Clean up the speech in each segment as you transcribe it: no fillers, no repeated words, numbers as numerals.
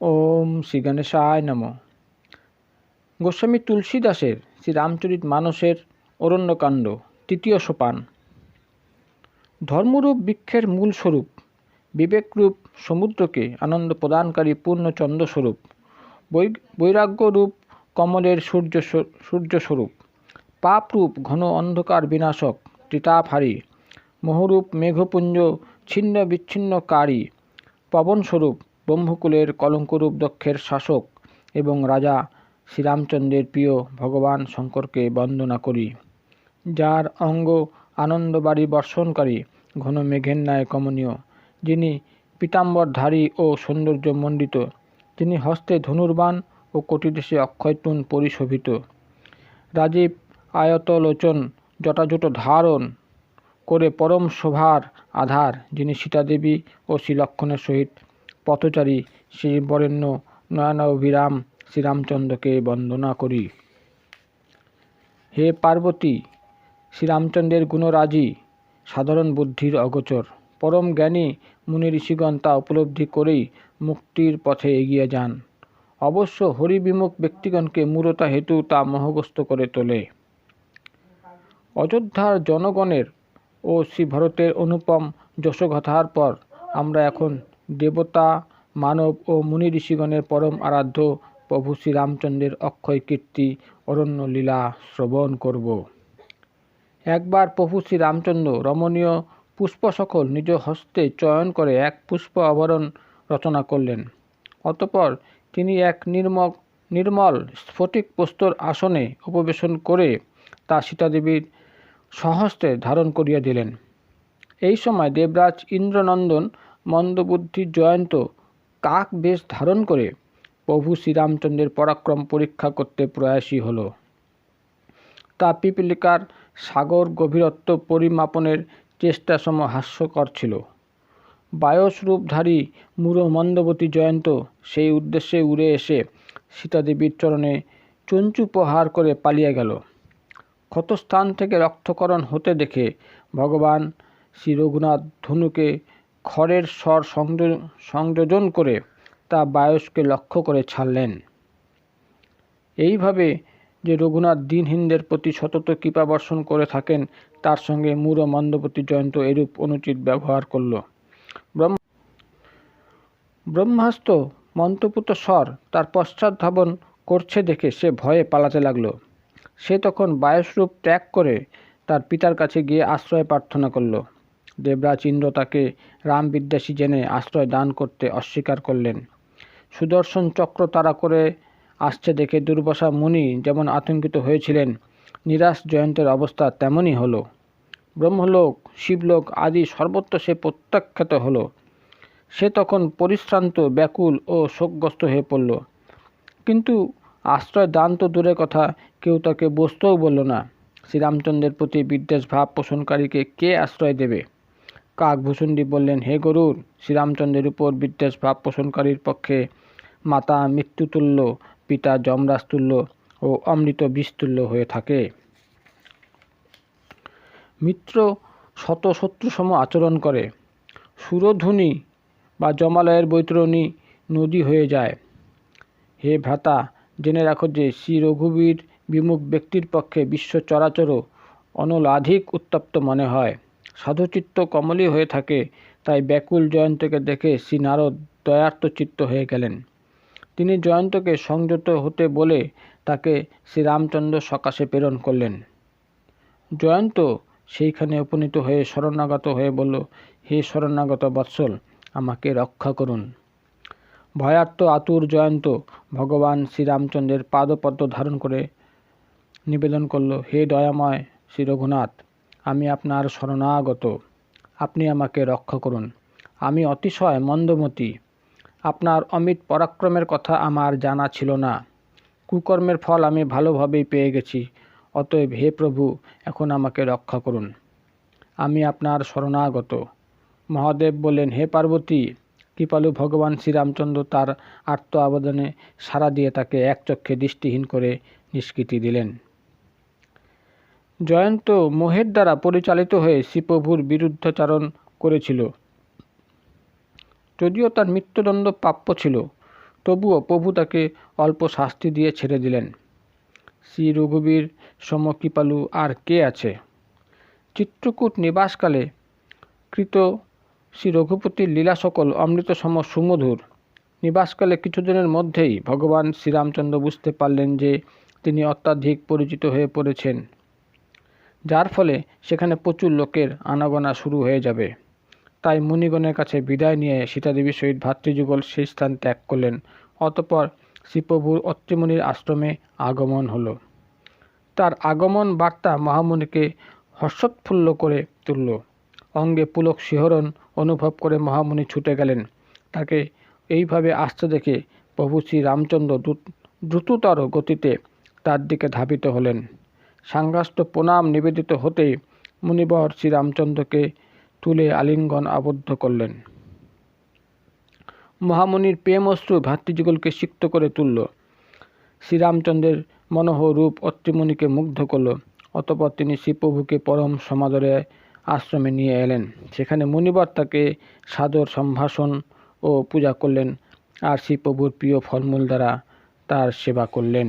ওম শ্রী গণেশায় নমঃ। গোস্বামী তুলসীদাসের শ্রীরামচরিত মানসের অরণ্যকাণ্ড তৃতীয় সোপান। ধর্মরূপ বৃক্ষের মূল স্বরূপ, বিবেকরূপ সমুদ্রকে আনন্দ প্রদানকারী পূর্ণচন্দ্রস্বরূপ, বৈরাগ্যরূপ কমলের সূর্যস্বরূপ, পাপরূপ ঘন অন্ধকার বিনাশক ত্রিতাপহারী, মোহরূপ মেঘপুঞ্জ ছিন্ন বিচ্ছিন্নকারী, পবনস্বরূপ ব্রহ্মকুলের কলঙ্করূপ দক্ষের শাসক এবং রাজা শ্রীরামচন্দ্রের প্রিয় ভগবান শঙ্করকে বন্দনা করি, যার অঙ্গ আনন্দবাড়ি বর্ষণকারী ঘন মেঘের ন্যায় কমনীয়, যিনি পীতাম্বরধারী ও সৌন্দর্যমণ্ডিত, যিনি হস্তে ধনুর্বাণ ও কটিদেশে অক্ষয়তুন পরিশোভিত, রাজীব আয়তলোচন জটাজুট ধারণ করে পরম শোভার আধার, যিনি সীতাদেবী ও শ্রীলক্ষ্মণের সহিত পথচারী শ্রীবরেণ্য নয়নাভিরাম শ্রীরামচন্দ্রকে বন্দনা করি। হে পার্বতী, শ্রীরামচন্দ্রের গুণরাজি সাধারণ বুদ্ধির অগোচর, পরম জ্ঞানী মুনি ঋষিগণ তা উপলব্ধি করেই মুক্তির পথে এগিয়ে যান। অবশ্য হরিবিমুখ ব্যক্তিগণকে মূঢ়তা হেতু তা মোহগ্রস্ত করে তোলে। অযোধ্যার জনগণের ও শ্রী ভরতের অনুপম যশোগাথার পর আমরা এখন দেবতা, মানব ও মুনি ঋষিগণের পরম আরাধ্য প্রভু শ্রীরামচন্দ্রের অক্ষয় কীর্তি অরণ্য লীলা শ্রবণ করব। একবার প্রভু শ্রীরামচন্দ্র রমণীয় পুষ্প সকল নিজ হস্তে চয়ন করে এক পুষ্প আভরণ রচনা করলেন। অতঃপর তিনি এক নির্মল স্ফটিক প্রস্তর আসনে উপবেশন করে তা সীতাদেবীর স্বহস্তে ধারণ করিয়া দিলেন। এই সময় দেবরাজ ইন্দ্রনন্দন মন্দবুদ্ধি জয়ন্ত কাক বেশ ধারণ করে প্রভু শ্রীরামচন্দ্রের পরাক্রম পরীক্ষা করতে প্রয়াসী হল। তা পিপীলিকার সাগর গভীরত্ব পরিমাপনের চেষ্টাসম হাস্যকর ছিল। বায়সরূপধারী মূঢ় মন্দবতী জয়ন্ত সেই উদ্দেশ্যে উড়ে এসে সীতাদেবীর চরণে চঞ্চু প্রহার করে পালিয়ে গেল। ক্ষতস্থান থেকে রক্তকরণ হতে দেখে ভগবান শ্রী রঘুনাথ ধনুকে খড়ের স্বর সংযোজন করে তা বায়সকে লক্ষ্য করে ছাড়লেন। এইভাবে যে রঘুনাথ দীনহীনদের প্রতি সতত কৃপা বর্ষণ করে থাকেন, তার সঙ্গে মূঢ় মন্দবতী জয়ন্ত এরূপ অনুচিত ব্যবহার করল। ব্রহ্মাস্ত্র মন্ত্রপুত স্বর তার পশ্চাৎ ধাবন করছে দেখে সে ভয়ে পালাতে লাগল। সে তখন বায়সরূপ ত্যাগ করে তার পিতার কাছে গিয়ে আশ্রয় প্রার্থনা করল। দেবরাজ ইন্দ্র তাকে রামবিদ্বেষী জেনে আশ্রয় দান করতে অস্বীকার করলেন। সুদর্শন চক্র তাড়া করে আসছে দেখে দুর্বাসা মুনি যেমন আতঙ্কিত হয়েছিলেন, নিরাশ জয়ন্তের অবস্থা তেমনই হলো। ব্রহ্মলোক, শিবলোক আদি সর্বত্র সে প্রত্যাখ্যাত হলো। সে তখন পরিশ্রান্ত, ব্যাকুল ও শোকগ্রস্ত হয়ে পড়ল। কিন্তু আশ্রয় দান তো দূরের কথা, কেউ তাকে বসতেও বলল না। শ্রীরামচন্দ্রের প্রতি বিদ্বেষ ভাব পোষণকারীকে কে আশ্রয় দেবে? কাকভূষণ্ডী বললেন, হে গরুর, শ্রীরামচন্দ্রের উপর বিদ্বেষ ভাব পোষণকারীর পক্ষে মাতা মৃত্যুতুল্য, পিতা যমরাজতুল্য ও অমৃত বিষতুল্য হয়ে থাকে। মিত্র শত শত্রুসম আচরণ করে। সুরধুনী বা জমালয়ের বৈতরণী নদী হয়ে যায়। হে ভ্রাতা, জেনে রাখো যে শ্রী রঘুবীর বিমুখ ব্যক্তির পক্ষে বিশ্ব চরাচরও অনলাধিক উত্তপ্ত মনে হয়। সাধুচিত্ত কমলই হয়ে থাকে। তাই ব্যাকুল জয়ন্তকে দেখে শ্রী নারদ দয়ার্ত চিত্ত হয়ে গেলেন। তিনি জয়ন্তকে সংযত হতে বলে তাকে শ্রীরামচন্দ্র সকাশে প্রেরণ করলেন। জয়ন্ত সেইখানে উপনীত হয়ে শরণাগত হয়ে বলল, হে শরণাগত বৎসল, আমাকে রক্ষা করুন। ভয়ার্ত আতুর জয়ন্ত ভগবান শ্রীরামচন্দ্রের পাদপদ্ম ধারণ করে নিবেদন করল, হে দয়াময় শ্রী রঘুনাথ, আমি আপনার শরণাগত, আপনি আমাকে রক্ষা করুন। আমি অতিশয় মন্দমতি। আপনার অমিত পরাক্রমের কথা আমার জানা ছিল না। কুকর্মের ফল আমি ভালোভাবেই পেয়ে গেছি। অতএব হে প্রভু, এখন আমাকে রক্ষা করুন। আমি আপনার শরণাগত। মহাদেব বললেন, হে পার্বতী, কৃপালু ভগবান শ্রীরামচন্দ্র তার আর্ত আবেদনে সাড়া দিয়ে তাকে একচক্ষে দৃষ্টিহীন করে নিষ্কৃতি দিলেন। জয়ন্ত মোহের দ্বারা পরিচালিত হয়ে শ্রীপ্রভুর বিরুদ্ধাচরণ করেছিল। যদিও তার মৃত্যুদণ্ড প্রাপ্য ছিল, তবুও প্রভু তাকে অল্প শাস্তি দিয়ে ছেড়ে দিলেন। শ্রী রঘুবীর সম কৃপালু আর কে আছে? চিত্রকূট নিবাসকালে কৃত শ্রী রঘুপতির লীলা সকল অমৃত সম সুমধুর। নিবাসকালে কিছুদিনের মধ্যেই ভগবান শ্রীরামচন্দ্র বুঝতে পারলেন যে তিনি অত্যাধিক পরিচিত হয়ে পড়েছেন, যার ফলে সেখানে প্রচুর লোকের আনাগোনা শুরু হয়ে যাবে। তাই মুনিগণের কাছে বিদায় নিয়ে সীতাদেবীর সহিত ভাতৃযুগল সেই স্থান ত্যাগ করলেন। অতঃপর শ্রীপ্রভুর অত্রিমুনির আশ্রমে আগমন হলো। তার আগমন বার্তা মহামুনিকে হর্ষোৎফুল্ল করে তুলল। অঙ্গে পুলক শিহরণ অনুভব করে মহামুনি ছুটে গেলেন। তাকে এইভাবে আসতে দেখে প্রভু শ্রী রামচন্দ্র দ্রুততর গতিতে তার দিকে ধাবিত হলেন। সাঙ্গাষ্ট প্রণাম নিবেদিত হতেই মুনিবর শ্রীরামচন্দ্রকে তুলে আলিঙ্গন আবদ্ধ করলেন। মহামুনির প্রেম অশ্রু ভাতৃযুগলকে সিক্ত করে তুলল। শ্রীরামচন্দ্রের মনোহর রূপ অত্রিমুনিকে মুগ্ধ করল। অতঃপর তিনি শ্রীপ্রভুকে পরম সমাদরে আশ্রমে নিয়ে এলেন। সেখানে মুনিবর তাকে সাদর সম্ভাষণ ও পূজা করলেন আর শ্রীপ্রভুর প্রিয় ফলমূল দ্বারা তার সেবা করলেন।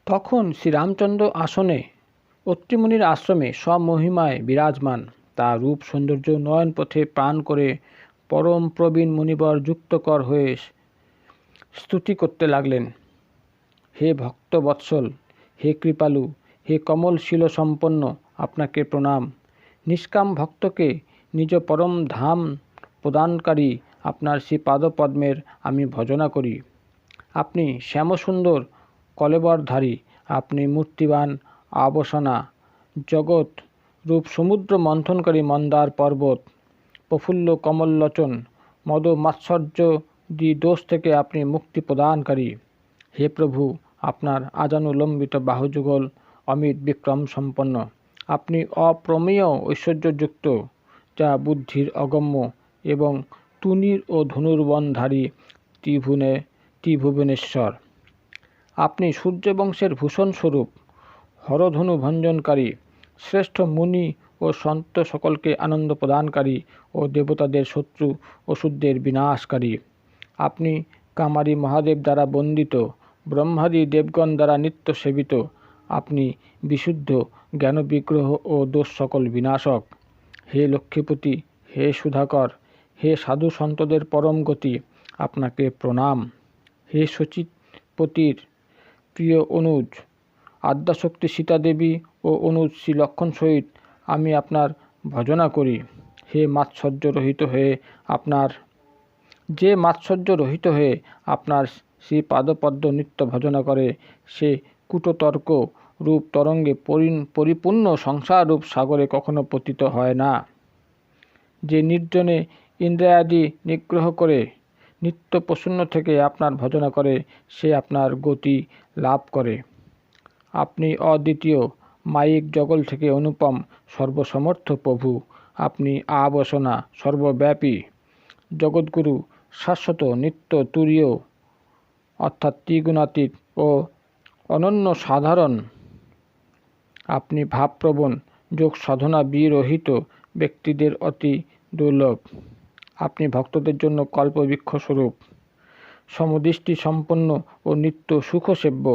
তখন শ্রীরামচন্দ্র আসনে অত্রিমুনির আশ্রমে স্বমহিমায় বিরাজমান। তার রূপ সৌন্দর্য নয়ন পথে প্রাণ করে পরম প্রবীণ মুনিবর যুক্তকর হয়ে স্তুতি করতে লাগলেন। হে ভক্তবৎসল, হে কৃপালু, হে কমলশীল সম্পন্ন, আপনাকে প্রণাম। নিষ্কাম ভক্তকে নিজ পরম ধাম প্রদানকারী আপনার শ্রী পাদপদ্মের আমি ভজনা করি। আপনি শ্যামসুন্দর কলেবরধারী, আপনি মূর্তিবান আবসনা, জগৎ রূপ সমুদ্র মন্থনকারী মন্দার পর্বত, প্রফুল্ল কমললোচন, মদ মাৎসর্য দোষ থেকে আপনি মুক্তি প্রদানকারী। হে প্রভু, আপনার আজানুলম্বিত বাহুযুগল অমিত বিক্রম সম্পন্ন। আপনি অপ্রমেয় ঐশ্বর্যযুক্ত, যা বুদ্ধির অগম্য, এবং তুনীর ও ধনুর্বনধারী ত্রিভুবনেশ্বর। আপনি সূর্যবংশের ভূষণ স্বরূপ, হরধনু ভঞ্জনকারী, শ্রেষ্ঠ মুনি ও সন্ত সকলকে আনন্দ প্রদানকারী ও দেবতাদের শত্রু অসুরদের বিনাশকারী। আপনি কামারী মহাদেব দ্বারা বন্দিত, ব্রহ্মাদি দেবগণ দ্বারা নিত্য সেবিত। আপনি বিশুদ্ধ জ্ঞান বিগ্রহ ও দোষ সকল বিনাশক। হে লক্ষ্মীপতি, হে সুধাকর, হে সাধু সন্তদের পরম গতি, আপনাকে প্রণাম। হে সচিপতির প্রিয় অনুজ, আদ্যাশক্তি সীতাদেবী ও অনুজ শ্রী লক্ষণ সহিত আমি আপনার ভজনা করি। হে মাৎসর্য রহিত হয়ে আপনার শ্রী পাদপদ্ম নিত্য ভজনা করে, সে কূটতর্ক রূপ তরঙ্গে পরিপূর্ণ সংসার রূপ সাগরে কখনো পতিত হয় না। যে নির্জনে ইন্দ্রিয়াদি নিগ্রহ করে নিত্য প্রসন্ন থেকে আপনার ভজনা করে, সে আপনার গতি লাভ করে। আপনি অদ্বিতীয়, মায়িক জগল থেকে অনুপম, সর্বসমর্থ প্রভু। আপনি আবসনা, সর্বব্যাপী, জগৎগুরু, শাশ্বত, নিত্য, তুরীয় অর্থাৎ ত্রিগুণাতীত ও অনন্য সাধারণ। আপনি ভাবপ্রবণ, যোগ সাধনা বিরহিত ব্যক্তিদের অতি দুর্লভ। আপনি ভক্তদের জন্য কল্পবৃক্ষ স্বরূপ, সমদৃষ্টি সম্পন্ন ও নিত্য সুখসেব্য।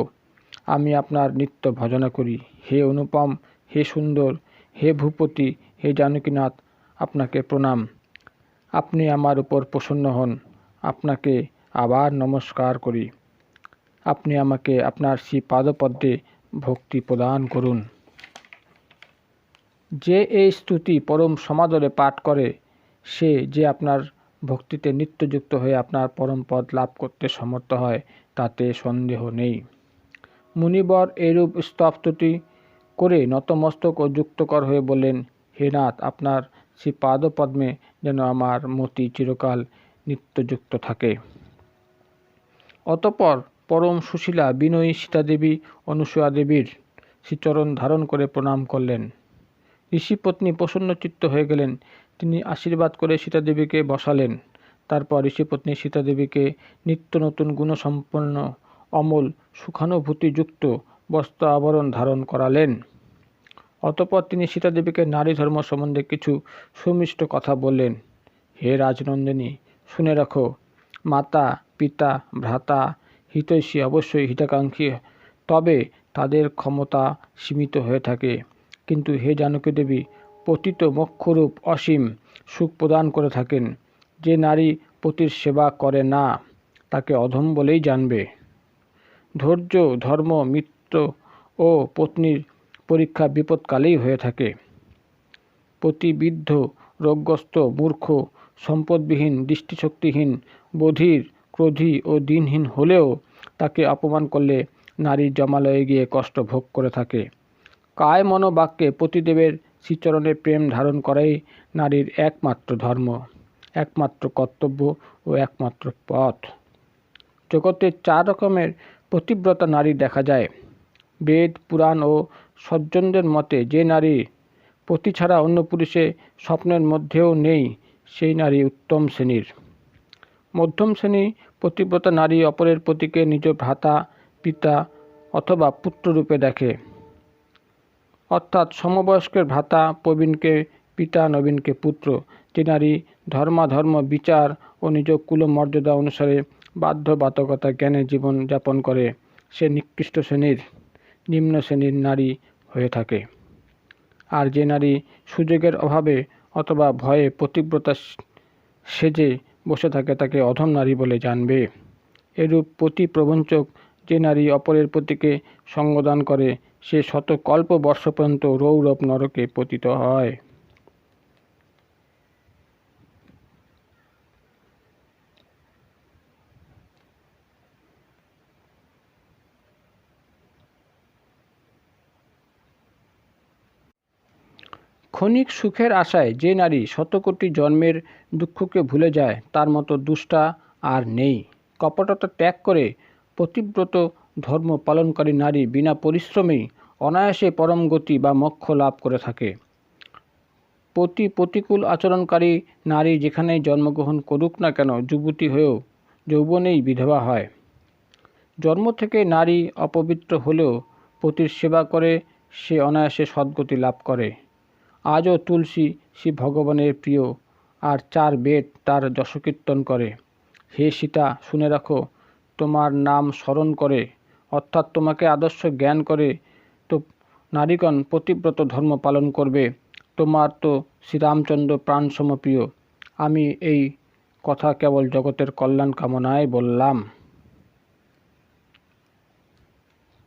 আমি আপনার নিত্য ভজনা করি। হে অনুপম, হে সুন্দর, হে ভূপতি, হে জানকীনাথ, আপনাকে প্রণাম। আপনি আমার উপর প্রসন্ন হন, আপনাকে আবার নমস্কার করি। আপনি আমাকে আপনার শ্রী পাদপদ্মে ভক্তি প্রদান করুন। যে এই স্তুতি পরম সমাদরে পাঠ করে, সে যে আপনার ভক্তিতে নিত্যযুক্ত হয়ে আপনার পরম পদ লাভ করতে সমর্থ হয়, তাতে সন্দেহ নেই। মুনিবর এরূপ স্তবস্তুতি করে নতমস্তক ও যুক্তকর হয়ে বললেন, হে নাথ, আপনার শ্রী পাদপদ্মে যেন আমার মতি চিরকাল নিত্যযুক্ত থাকে। অতঃপর পরম সুশীলা বিনয়ী সীতাদেবী অনুসূয়া দেবীর শ্রীচরণ ধারণ করে প্রণাম করলেন। ঋষিপত্নী প্রসন্নচিত্ত হয়ে গেলেন। তিনি আশীর্বাদ করে সীতাদেবীকে বসালেন। তারপর ঋষিপত্নী সীতাদেবীকে নিত্য নতুন গুণসম্পন্ন অমল সুখানুভূতিযুক্ত বস্ত্র আবরণ ধারণ করালেন। অতঃপর তিনি সীতাদেবীকে নারী ধর্ম সম্বন্ধে কিছু সুমিষ্ট কথা বললেন। হে রাজনন্দিনী, শুনে রাখো, মাতা, পিতা, ভ্রাতা, হিতৈষী অবশ্যই হিতাকাঙ্ক্ষী, তবে তাদের ক্ষমতা সীমিত হয়ে থাকে। কিন্তু হে জানকী দেবী, পতিত মোক্ষরূপ অসীম সুখ প্রদান করে থাকেন। যে নারী পতির সেবা করে না তাকে অধম বলেই জানবে। ধৈর্য, ধর্ম, মিত্র ও পত্নীর পরীক্ষা বিপদকালেই হয়ে থাকে। পতি বৃদ্ধ, রোগগ্রস্ত, মূর্খ, সম্পদবিহীন, দৃষ্টিশক্তিহীন, বধির, ক্রোধী ও দিনহীন হলেও তাকে অপমান করলে নারী জমালয়ে গিয়ে কষ্ট ভোগ করে থাকে। কায় মনোবাক্যে পতিদেবের শ্রীচরণে প্রেম ধারণ করাই নারীর একমাত্র ধর্ম, একমাত্র কর্তব্য ও একমাত্র পথ। জগতে 4 রকমের পতিব্রতা নারী দেখা যায়। বেদ, পুরাণ ও সজ্জনদের মতে যে নারী পতি ছাড়া অন্য পুরুষে স্বপ্নের মধ্যেও নেই, সেই নারী উত্তম শ্রেণীর। মধ্যম শ্রেণী পতিব্রতা নারী অপরের পতিকে নিজ ভ্রাতা, পিতা অথবা পুত্ররূপে দেখে। অর্থাৎ সমবয়স্কের ভ্রাতা, প্রবীণকে পিতা, নবীনকে পুত্র। যে নারী ধর্মাধর্ম বিচার ও নিজ কুলমর্যাদা অনুসারে বাধ্যবাধকতা জ্ঞানে জীবন যাপন করে, সে নিকৃষ্ট শ্রেণীর, নিম্ন শ্রেণীর নারী হয়ে থাকে। আর যে নারী সুযোগের অভাবে অথবা ভয়ে পতিব্রতা সেজে বসে থাকে তাকে অধম নারী বলে জানবে। এরূপ পতি প্রবঞ্চক যে নারী অপরের পতিকে সঙ্গদান করে, সে শত কল্প বর্ষ পর্যন্ত রৌরব নরকে পতিত হয়। ক্ষণিক সুখের আশায় যে নারী শতকোটি জন্মের দুঃখকে ভুলে যায়, তার মতো দুষ্টা আর নেই। কপটতা ত্যাগ করে পতিব্রত ধর্ম পালনকারী নারী বিনা পরিশ্রমেই অনায়াসে পরম গতি বা মোক্ষ লাভ করে থাকে। প্রতিকূল আচরণকারী নারী যেখানেই জন্মগ্রহণ করুক না কেন, যুবতী হয়েও যৌবনেই বিধবা হয়। জন্ম থেকে নারী অপবিত্র হলেও পতির সেবা করে সে অনায়াসে সদ্গতি লাভ করে। আজও তুলসী শ্রী ভগবানের প্রিয়, আর 4 বেদ তার যশকীর্তন করে। হে সীতা, শুনে রাখো, তোমার নাম স্মরণ করে অর্থাৎ তোমাকে আদর্শ জ্ঞান করে তো নারীগণ পতিব্রত ধর্ম পালন করবে। তোমার তো শ্রীরামচন্দ্র প্রাণসম প্রিয়। আমি এই কথা কেবল জগতের কল্যাণ কামনায় বললাম।